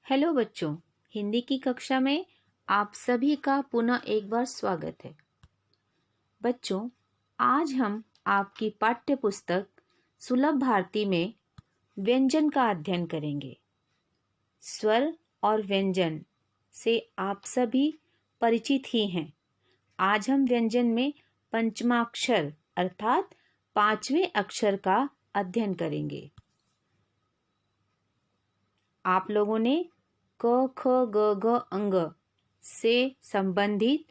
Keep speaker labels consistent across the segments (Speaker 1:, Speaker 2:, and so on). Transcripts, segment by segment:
Speaker 1: Hello बच्चों, हिंदी की कक्षा में आप सभी का पुनः एक बार स्वागत है। बच्चों, आज हम आपकी पाठ्य पुस्तक सुलभ भारती में व्यंजन का अध्ययन करेंगे। स्वर और व्यंजन से आप सभी परिचित ही हैं। आज हम व्यंजन में पंचमाक्षर अर्थात 5वें अक्षर का अध्ययन करेंगे। आप लोगों ने क ख ग घ अंग से संबंधित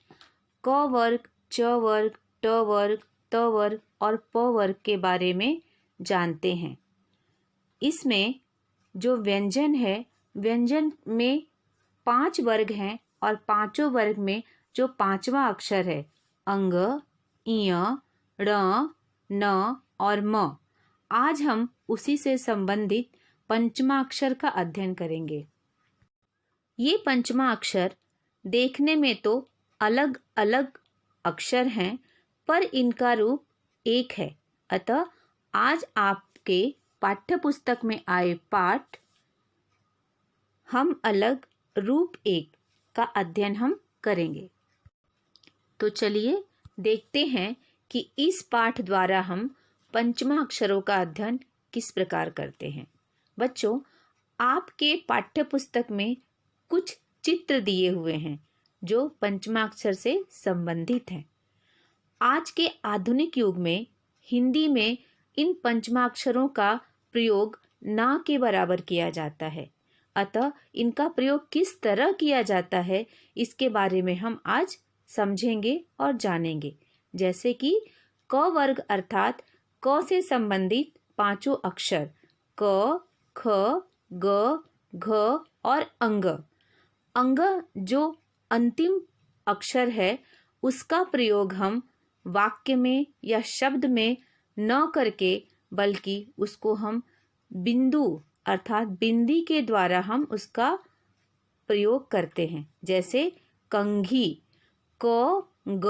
Speaker 1: क वर्ग, च वर्ग, ट वर्ग, त वर्ग और प वर्ग के बारे में जानते हैं। इसमें जो व्यंजन है, व्यंजन में 5 वर्ग हैं और पांचों वर्ग में जो 5वां अक्षर है अंग, इय, ण, न और म, आज हम उसी से संबंधित पंचमा अक्षर का अध्ययन करेंगे। ये पंचमा अक्षर देखने में तो अलग अलग अक्षर हैं, पर इनका रूप एक है। अतः आज आपके पाठ्य पुस्तक में आए पाठ हम अलग रूप एक का अध्ययन हम करेंगे। तो चलिए देखते हैं कि इस पाठ द्वारा हम पंचमा अक्षरों का अध्ययन किस प्रकार करते हैं। बच्चों, आपके पाठ्य पुस्तक में कुछ चित्र दिए हुए हैं जो पंचमाक्षर से संबंधित हैं। आज के आधुनिक युग में हिंदी में इन पंचमाक्षरों का प्रयोग ना के बराबर किया जाता है। अतः इनका प्रयोग किस तरह किया जाता है, इसके बारे में हम आज समझेंगे और जानेंगे। जैसे कि क वर्ग अर्थात क से संबंधित पांचों अक्षर क, ख, ग, घ और अंग। अंग जो अंतिम अक्षर है, उसका प्रयोग हम वाक्य में या शब्द में न करके बल्कि उसको हम बिंदु अर्थात बिंदी के द्वारा हम उसका प्रयोग करते हैं। जैसे कंघी, क, ग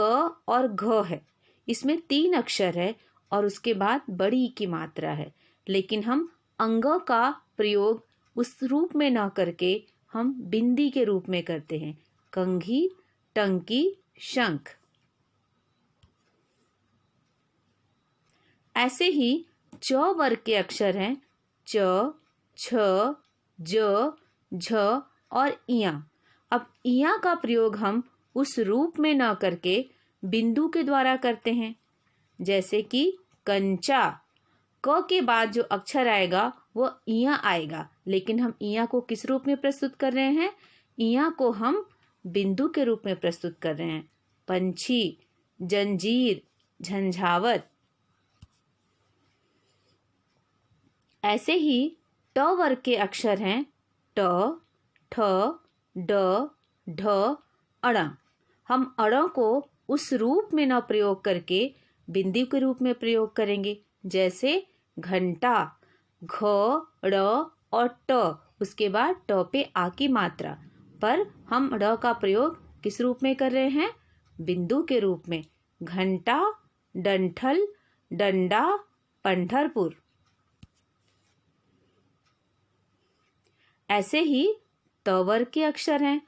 Speaker 1: और घ है। इसमें 3 अक्षर है और उसके बाद बड़ी की मात्रा है, लेकिन हम अंग का प्रयोग उस रूप में न करके हम बिंदी के रूप में करते हैं। कंघी, टंकी, शंख। ऐसे ही च वर्ग के अक्षर हैं च, छ, ज, झ और इया। अब इया का प्रयोग हम उस रूप में न करके बिंदु के द्वारा करते हैं। जैसे कि कंचा, क के बाद जो अक्षर आएगा वो इया आएगा, लेकिन हम इया को किस रूप में प्रस्तुत कर रहे हैं? इया को हम बिंदु के रूप में प्रस्तुत कर रहे हैं। पंछी, जंजीर, झंझावत। ऐसे ही ट वर्ग के अक्षर हैं ट, ठ, ड, ढ, अड़। हम अड़ों को उस रूप में न प्रयोग करके बिंदु के रूप में प्रयोग करेंगे। जैसे घंटा, घ, ड़ और ट, उसके बाद ट पे आ की मात्रा, पर हम ड़ का प्रयोग किस रूप में कर रहे हैं? बिंदु के रूप में। घंटा, डंठल, डंडा, पंढरपुर। ऐसे ही त वर्ग के अक्षर हैं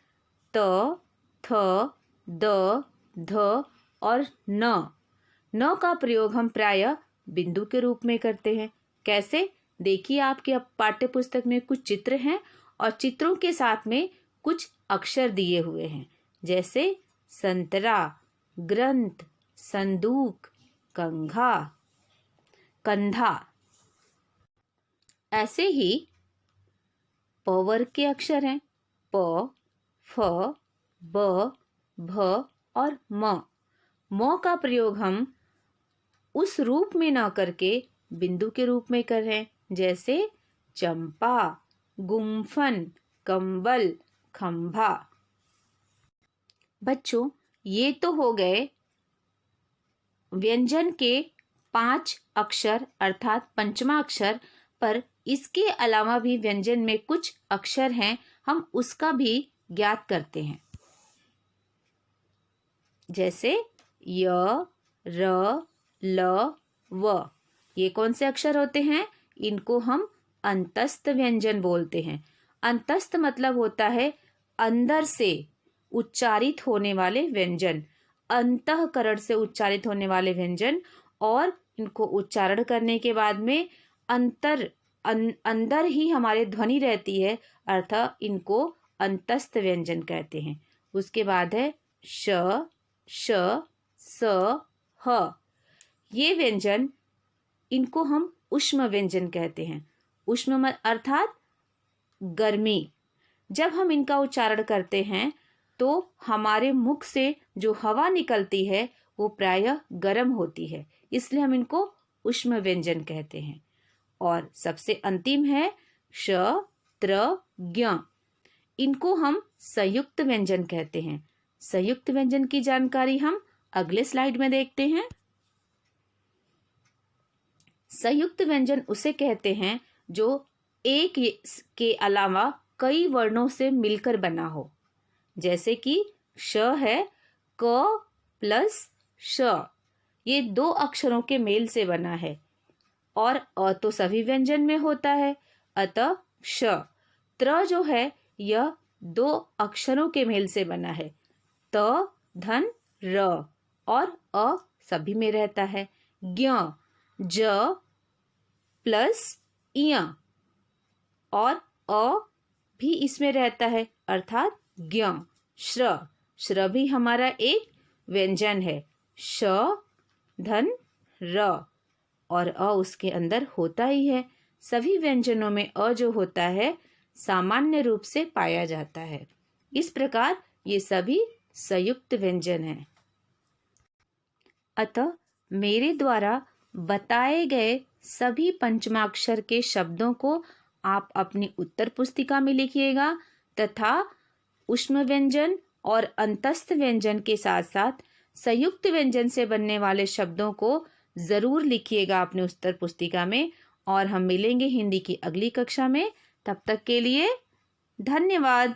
Speaker 1: त, थ, द, ध और न का प्रयोग हम प्रायः बिंदु के रूप में करते हैं। कैसे? देखिए, आपके पाठ्य पुस्तक में कुछ चित्र हैं और चित्रों के साथ में कुछ अक्षर दिए हुए हैं। जैसे संतरा, ग्रंथ, संदूक, कंघा, कंधा। ऐसे ही प वर्ग के अक्षर हैं प, फ, ब, भ और म का प्रयोग हम उस रूप में ना करके बिंदु के रूप में कर रहे हैं। जैसे चंपा, गुम्फन, कंबल, खंभा। बच्चों, ये तो हो गए व्यंजन के 5 अक्षर अर्थात पंचमा अक्षर, पर इसके अलावा भी व्यंजन में कुछ अक्षर हैं, हम उसका भी ज्ञात करते हैं। जैसे य, र, ल, व। ये कौन से अक्षर होते हैं? इनको हम अंतस्थ व्यंजन बोलते हैं। अंतस्थ मतलब होता है अंदर से उच्चारित होने वाले व्यंजन, अंतःकरण से उच्चारित होने वाले व्यंजन, और इनको उच्चारण करने के बाद में अंदर ही हमारे ध्वनि रहती है, अर्थात इनको अंतस्थ व्यंजन कहते हैं। उसके बाद है श, श, स, ह। ये व्यंजन, इनको हम ऊष्म व्यंजन कहते हैं। ऊष्म अर्थात गर्मी। जब हम इनका उच्चारण करते हैं तो हमारे मुख से जो हवा निकलती है वो प्रायः गर्म होती है, इसलिए हम इनको ऊष्म व्यंजन कहते हैं। और सबसे अंतिम है श, त्र, ज्ञ। इनको हम संयुक्त व्यंजन कहते हैं। संयुक्त व्यंजन की जानकारी हम अगले स्लाइड में देखते हैं। संयुक्त व्यंजन उसे कहते हैं जो एक के अलावा कई वर्णों से मिलकर बना हो। जैसे कि श है, क प्लस श, ये 2 अक्षरों के मेल से बना है, और अ तो सभी व्यंजन में होता है, अतः श। त्र जो है यह 2 अक्षरों के मेल से बना है, त, धन, र, और अ सभी में रहता है। ज्ञ, ज प्लस इय, और अ भी इसमें रहता है, अर्थात ज्ञ। श्र, श्र भी हमारा एक व्यंजन है, श, धन, र, और अ उसके अंदर होता ही है। सभी व्यंजनों में अ जो होता है सामान्य रूप से पाया जाता है। इस प्रकार ये सभी संयुक्त व्यंजन हैं। अतः मेरे द्वारा बताए गए सभी पंचमाक्षर के शब्दों को आप अपनी उत्तर पुस्तिका में लिखिएगा, तथा ऊष्म व्यंजन और अंतस्थ व्यंजन के साथ साथ संयुक्त व्यंजन से बनने वाले शब्दों को जरूर लिखिएगा अपने उत्तर पुस्तिका में। और हम मिलेंगे हिंदी की अगली कक्षा में। तब तक के लिए धन्यवाद।